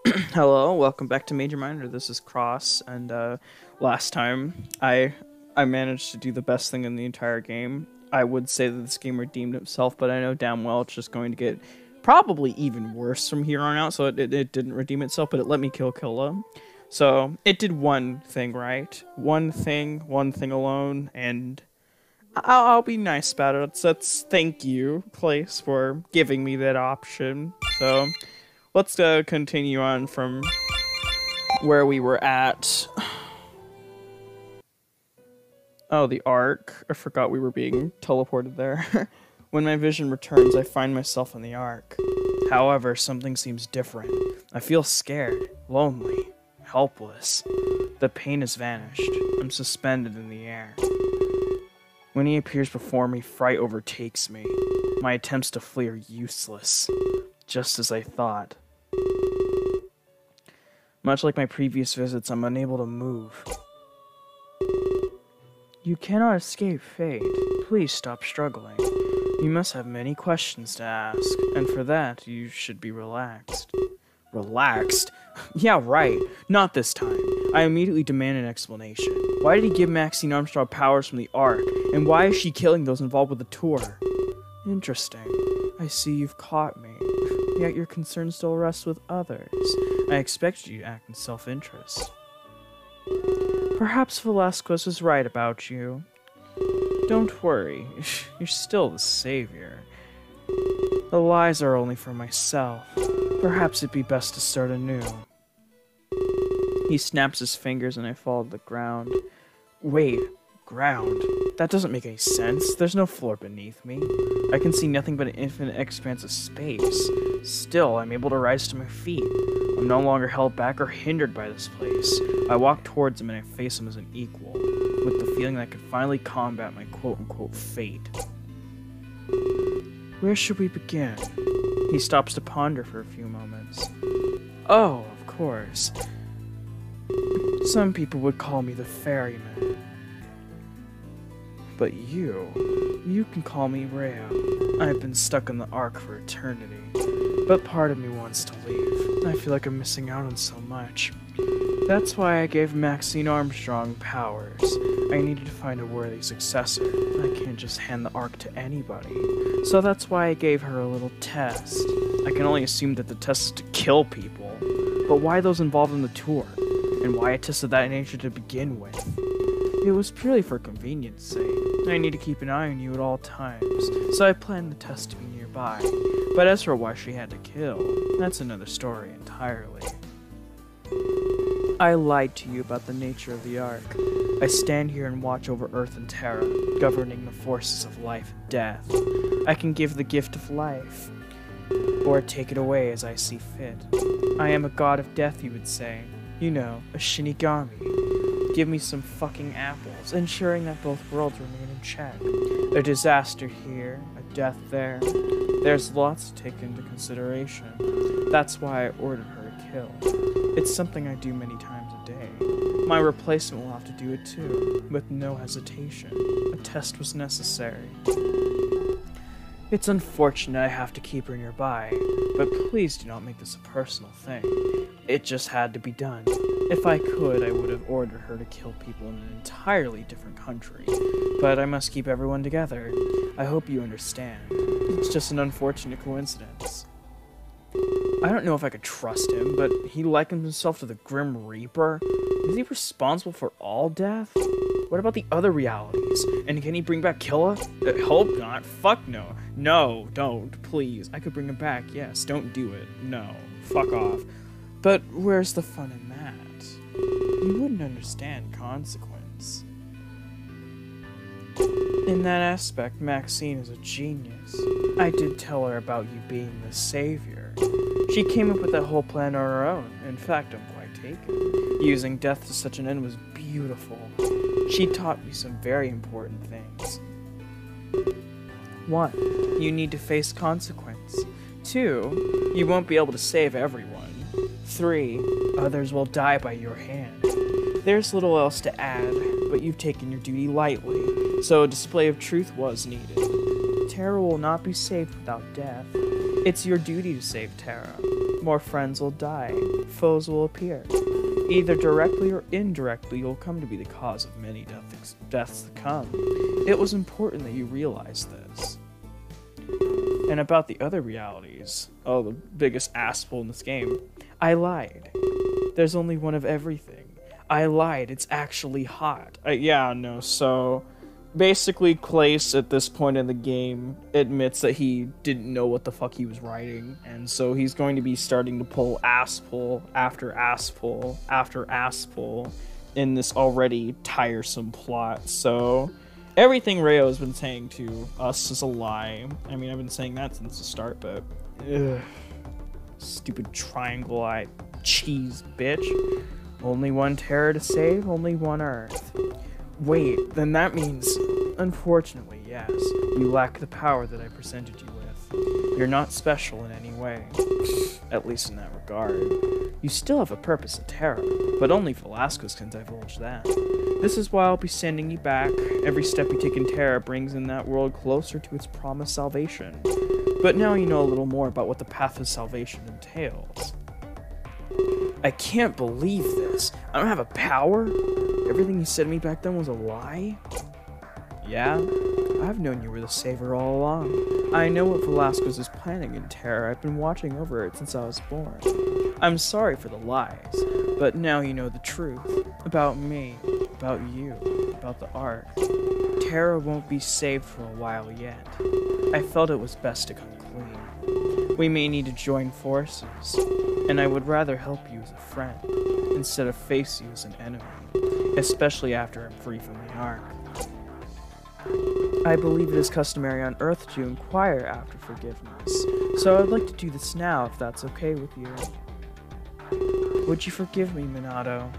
Hello, welcome back to Major Minor. This is Cross, and last time I managed to do the best thing in the entire game. I would say that this game redeemed itself, but I know damn well it's just going to get probably even worse from here on out. So it didn't redeem itself, but it let me kill Killa. So it did one thing right, one thing alone, and I'll be nice about it. Let's thank you, place, for giving me that option. So let's continue on from where we were at. Oh, the Ark. I forgot we were being teleported there. When my vision returns, I find myself in the Ark. However, something seems different. I feel scared, lonely, helpless. The pain has vanished. I'm suspended in the air. When he appears before me, fright overtakes me. My attempts to flee are useless. Just as I thought. Much like my previous visits, I'm unable to move. You cannot escape fate. Please stop struggling. You must have many questions to ask, and for that, you should be relaxed. Relaxed? Yeah, right. Not this time. I immediately demand an explanation. Why did he give Maxine Armstrong powers from the Ark, and why is she killing those involved with the tour? Interesting. I see you've caught me. Yet your concerns still rest with others. I expected you to act in self-interest. Perhaps Velasquez was right about you. Don't worry, you're still the savior. The lies are only for myself. Perhaps it'd be best to start anew. He snaps his fingers and I fall to the ground. Wait, ground? That doesn't make any sense. There's no floor beneath me. I can see nothing but an infinite expanse of space. Still, I'm able to rise to my feet. I'm no longer held back or hindered by this place. I walk towards him and I face him as an equal, with the feeling that I could finally combat my quote-unquote fate. Where should we begin? He stops to ponder for a few moments. Oh, of course. Some people would call me the ferryman. But you can call me Rhea. I've been stuck in the Ark for eternity, but part of me wants to leave. I feel like I'm missing out on so much. That's why I gave Maxine Armstrong powers. I needed to find a worthy successor. I can't just hand the Ark to anybody. So that's why I gave her a little test. I can only assume that the test is to kill people. But why those involved in the tour? And why a test of that nature to begin with? It was purely for convenience sake. I need to keep an eye on you at all times, so I planned the test to be nearby. But as for why she had to kill, that's another story entirely. I lied to you about the nature of the Ark. I stand here and watch over Earth and Terra, governing the forces of life and death. I can give the gift of life, or take it away as I see fit. I am a god of death, you would say. You know, a Shinigami. Give me some fucking apples, ensuring that both worlds remain in check. A disaster here, a death there. There's lots to take into consideration. That's why I ordered her to kill. It's something I do many times a day. My replacement will have to do it too, with no hesitation. A test was necessary. It's unfortunate I have to keep her nearby, but please do not make this a personal thing. It just had to be done. If I could, I would have ordered her to kill people in an entirely different country. But I must keep everyone together. I hope you understand. It's just an unfortunate coincidence. I don't know if I could trust him, but he likens himself to the Grim Reaper. Is he responsible for all death? What about the other realities? And can he bring back Killa? Hope not. Fuck no. No, don't. Please. I could bring him back, yes. Don't do it. No. Fuck off. But where's the fun in that? You wouldn't understand consequence. In that aspect, Maxine is a genius. I did tell her about you being the savior. She came up with that whole plan on her own. In fact, I'm quite taken. Using death to such an end was beautiful. She taught me some very important things. 1. You need to face consequence. 2. You won't be able to save everyone. 3. Others will die by your hand. There's little else to add, but you've taken your duty lightly, so a display of truth was needed. Terra will not be saved without death. It's your duty to save Terra. more friends will die, foes will appear. Either directly or indirectly, you'll come to be the cause of many deaths to come. It was important that you realize this. And about the other realities, oh, the biggest asshole in this game, I lied. There's only one of everything. I lied, it's actually hot. Yeah, no, so basically Clace at this point in the game admits that he didn't know what the fuck he was writing, and so he's going to be starting to pull ass-pull after ass-pull after ass-pull in this already tiresome plot. So everything Rayo has been saying to us is a lie. I mean, I've been saying that since the start, but ugh. Stupid triangle eye cheese bitch. Only one Terra to save, only one Earth. Wait, then that means, unfortunately, yes, you lack the power that I presented you with. You're not special in any way, at least in that regard. You still have a purpose in Terra, but only Velasquez can divulge that. This is why I'll be sending you back. Every step you take in Terra brings in that world closer to its promised salvation. But now you know a little more about what the path of salvation entails. I can't believe this. I don't have a power? Everything you said to me back then was a lie? Yeah? I've known you were the saver all along. I know what Velasquez is planning in Terra. I've been watching over it since I was born. I'm sorry for the lies, but now you know the truth. About me, about you, about the Ark. Terra won't be saved for a while yet. I felt it was best to come clean. We may need to join forces, and I would rather help you as a friend, instead of face you as an enemy, especially after I'm free from the Ark. I believe it is customary on Earth to inquire after forgiveness, so I'd like to do this now if that's okay with you. Would you forgive me, Minato?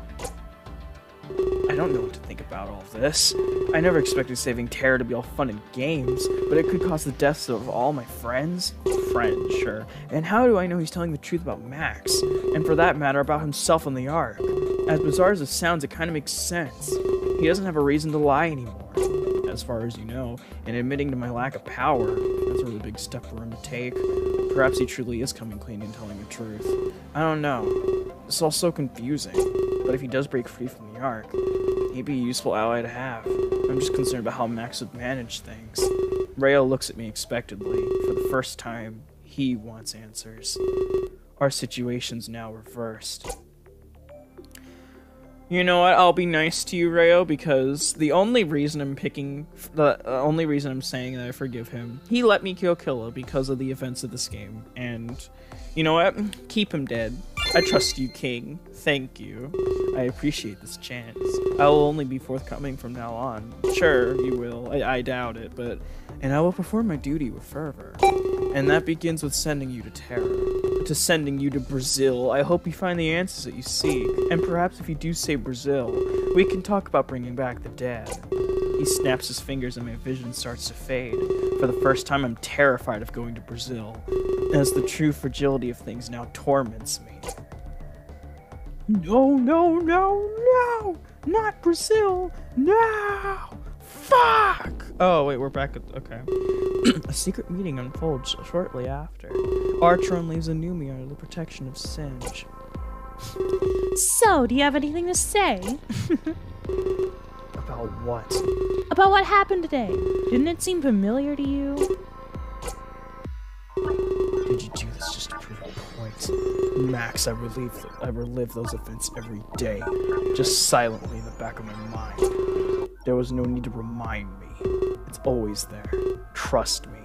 I don't know what to think about all this. I never expected saving Terra to be all fun and games, but it could cause the deaths of all my friends? Friends, sure. And how do I know he's telling the truth about Max? And for that matter, about himself on the Ark? As bizarre as it sounds, it kind of makes sense. He doesn't have a reason to lie anymore, as far as you know, and admitting to my lack of power, that's a really big step for him to take. Perhaps he truly is coming clean and telling the truth. I don't know. It's all so confusing. But if he does break free from the Ark, he'd be a useful ally to have. I'm just concerned about how Max would manage things. Rayo looks at me expectantly. For the first time, he wants answers. Our situation's now reversed. You know what? I'll be nice to you, Rayo, because the only reason I'm saying that I forgive him, he let me kill Killa because of the events of this game, and you know what? Keep him dead. I trust you, King. Thank you. I appreciate this chance. I will only be forthcoming from now on. Sure, you will. I doubt it, but... And I will perform my duty with fervor. And that begins with sending you to Terra. To sending you to Brazil. I hope you find the answers that you seek. And perhaps if you do say Brazil, we can talk about bringing back the dead. He snaps his fingers and my vision starts to fade. For the first time, I'm terrified of going to Brazil, as the true fragility of things now torments me. No, no, no, no! Not Brazil! No! Fuck! Oh, wait, we're back at... okay. A secret meeting unfolds shortly after. Armstrong leaves Anumi under the protection of Singe. So, do you have anything to say? About what? About what happened today. Didn't it seem familiar to you? Did you do this just to prove a point? Max, I relive those events every day, just silently in the back of my mind. There was no need to remind me. It's always there. Trust me.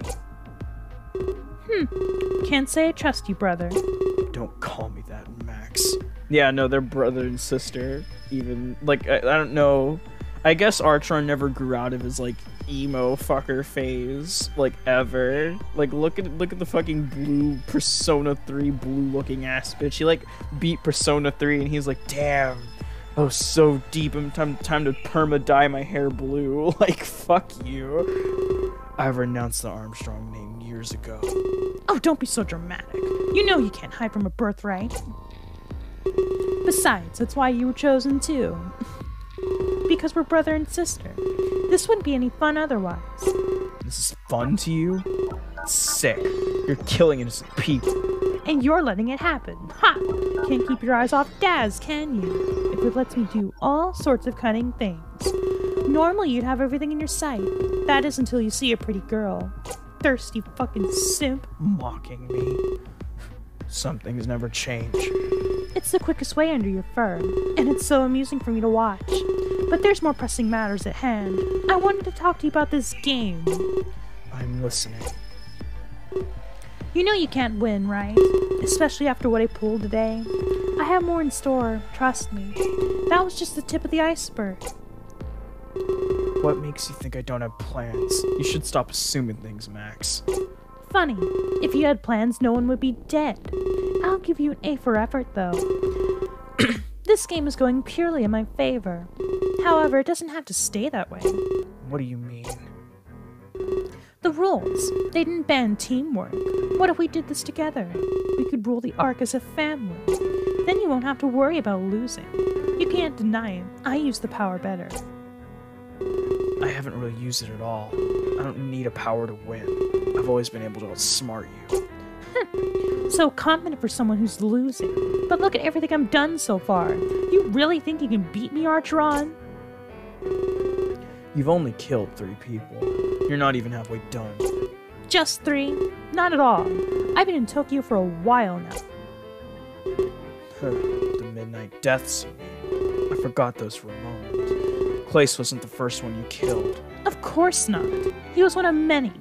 Can't say I trust you, brother. Don't call me that, Max. Yeah, no, they're brother and sister. Even, like, I don't know. I guess Armstrong never grew out of his, like, emo fucker phase, like, ever. Like, look at the fucking blue Persona 3 blue looking ass bitch. He, like, beat Persona 3 and he's like, damn, oh, so deep, time to perma-dye my hair blue. Like, fuck you. I renounced the Armstrong name years ago. Oh, don't be so dramatic. You know you can't hide from a birthright. Besides, that's why you were chosen too. Because we're brother and sister. This wouldn't be any fun otherwise. This is fun to you? Sick. You're killing innocent people. and you're letting it happen. Ha! Can't keep your eyes off Daz, can you? If it lets me do all sorts of cunning things. Normally you'd have everything in your sight. That is until you see a pretty girl. Thirsty fucking simp. Mocking me. Some things never change. It's the quickest way under your fur, and it's so amusing for me to watch. But there's more pressing matters at hand. I wanted to talk to you about this game. I'm listening. You know you can't win, right? Especially after what I pulled today. I have more in store, trust me. That was just the tip of the iceberg. What makes you think I don't have plans? You should stop assuming things, Max. Funny. If you had plans, no one would be dead. I'll give you an A for effort, though. This game is going purely in my favor. However, it doesn't have to stay that way. What do you mean? The rules. They didn't ban teamwork. What if we did this together? We could rule the Ark as a family. Then you won't have to worry about losing. You can't deny it. I use the power better. I haven't really used it at all. I don't need a power to win. I've always been able to outsmart you. So confident for someone who's losing. But look at everything I've done so far. You really think you can beat me, Armstrong? You've only killed 3 people. You're not even halfway done. Just 3? Not at all. I've been in Tokyo for a while now. The midnight deaths, you mean? I forgot those for a moment. Clace wasn't the first one you killed. Of course not. He was one of many.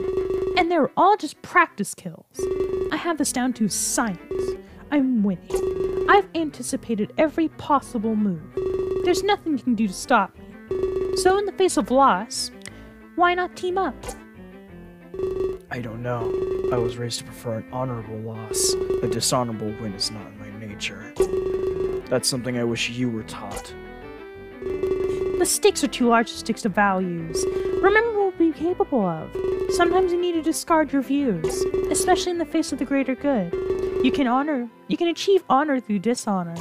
And they were all just practice kills. I have this down to science. I'm winning. I've anticipated every possible move. There's nothing you can do to stop me. So in the face of loss, why not team up? I don't know. I was raised to prefer an honorable loss. A dishonorable win is not in my nature. That's something I wish you were taught. The stakes are too large to stick to values. Remember what we're capable of. Sometimes you need to discard your views, especially in the face of the greater good. You can achieve honor through dishonor.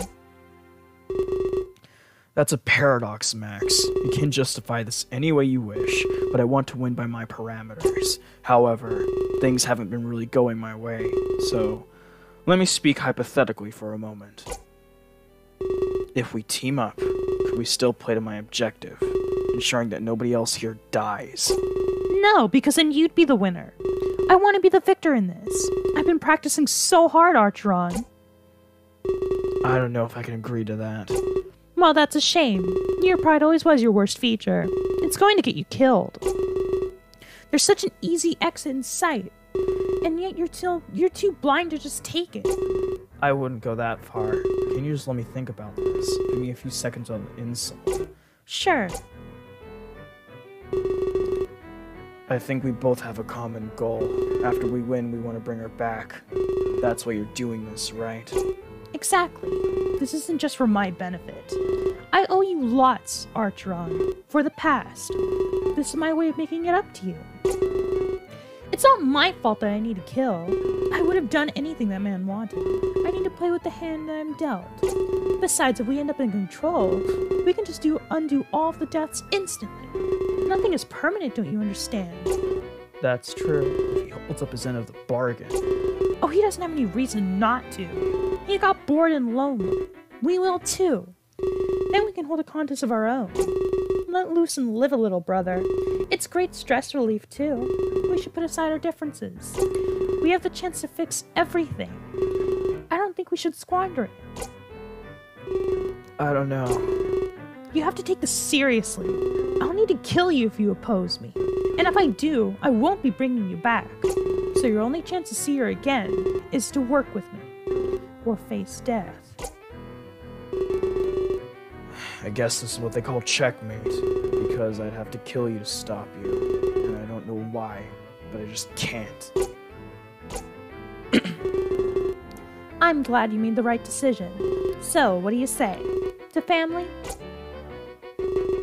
That's a paradox, Max. You can justify this any way you wish, but I want to win by my parameters. However, things haven't been really going my way, so let me speak hypothetically for a moment. If we team up, could we still play to my objective, ensuring that nobody else here dies? No, because then you'd be the winner. I want to be the victor in this. I've been practicing so hard, Armstrong. I don't know if I can agree to that. Well, that's a shame. Your pride always was your worst feature. It's going to get you killed. There's such an easy exit in sight, and yet you're too blind to just take it. I wouldn't go that far. Can you just let me think about this? Give me a few seconds on the insult. Sure. I think we both have a common goal. After we win, we want to bring her back. That's why you're doing this, right? Exactly. This isn't just for my benefit. I owe you lots, Armstrong, for the past. This is my way of making it up to you. It's not my fault that I need to kill. I would have done anything that man wanted. I need to play with the hand that I'm dealt. Besides, if we end up in control, we can just undo all of the deaths instantly. Nothing is permanent, don't you understand? That's true, if he holds up his end of the bargain. Oh, he doesn't have any reason not to. He got bored and lonely. We will too. Then we can hold a contest of our own. Let loose and live a little, brother. It's great stress relief too. We should put aside our differences. We have the chance to fix everything. I don't think we should squander it. I don't know. You have to take this seriously. I'll need to kill you if you oppose me. And if I do, I won't be bringing you back. So your only chance to see her again is to work with me. Or face death. I guess this is what they call checkmate. Because I'd have to kill you to stop you. And I don't know why, but I just can't. I'm glad you made the right decision. So, what do you say? To family?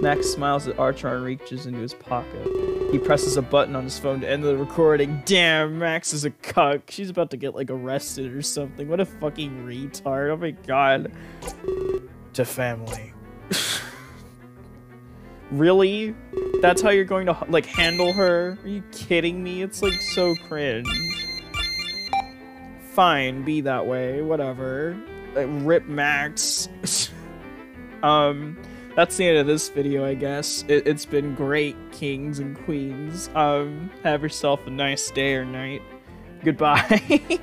Max smiles at Archer and reaches into his pocket. He presses a button on his phone to end the recording. Damn, Max is a cuck. She's about to get, like, arrested or something. What a fucking retard. Oh my god. To family. Really? That's how you're going to, like, handle her? Are you kidding me? It's, like, so cringe. fine, be that way, whatever. Rip Max. That's the end of this video, I guess. It's been great, kings and queens. Have yourself a nice day or night. Goodbye.